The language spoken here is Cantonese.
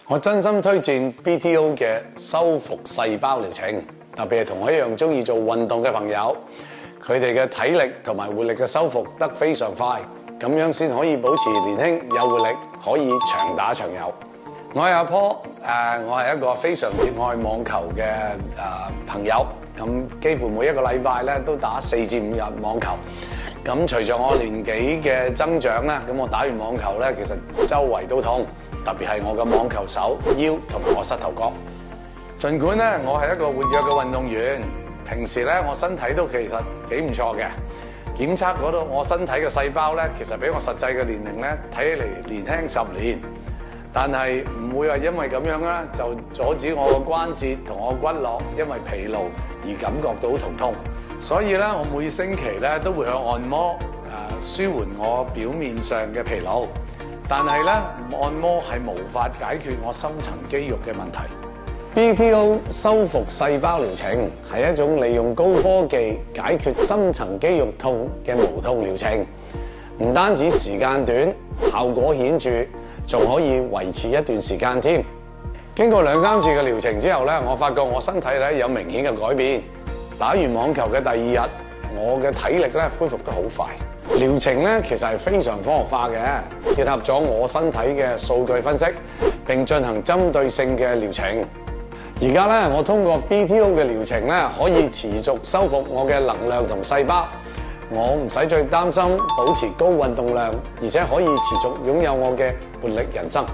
我真心推薦 BTO 嘅修復細胞療程，特別係同我一樣中意做運動嘅朋友，佢哋嘅體力同埋活力嘅修復得非常快，咁樣先可以保持年輕有活力，可以長打長有。我係阿坡，我係一個非常熱愛網球嘅朋友，咁幾乎每一個禮拜咧都打4至5日網球。咁隨着我年紀嘅增長咧，咁我打完網球咧，其實周圍都痛，特別係我嘅網球手、腰同埋我膝頭哥。儘管咧我係一個活躍嘅運動員，平時咧我身體都其實幾唔錯嘅。檢測嗰度我身體嘅細胞咧，其實比我實際嘅年齡咧睇起嚟年輕10年，但係唔會話因為咁樣咧就阻止我嘅關節同我骨骼因為疲勞而感覺到疼痛。所以咧，我每星期咧都會去按摩，舒緩我表面上嘅疲勞。但係咧，按摩係無法解決我深層肌肉嘅問題。BTO 修復細胞療程係一種利用高科技解決深層肌肉痛嘅無痛療程，唔單止時間短，效果顯著，仲可以維持一段時間添。經過2、3次嘅療程之後咧，我發覺我身體咧有明顯嘅改變。打完網球嘅第2日，我嘅體力咧恢復得好快。療程咧其實係非常科學化嘅，結合咗我身體嘅數據分析，並進行針對性嘅療程。而家咧，我通過 BTO 嘅療程咧，可以持續修復我嘅能量同細胞，我唔使再擔心保持高運動量，而且可以持續擁有我嘅活力人生。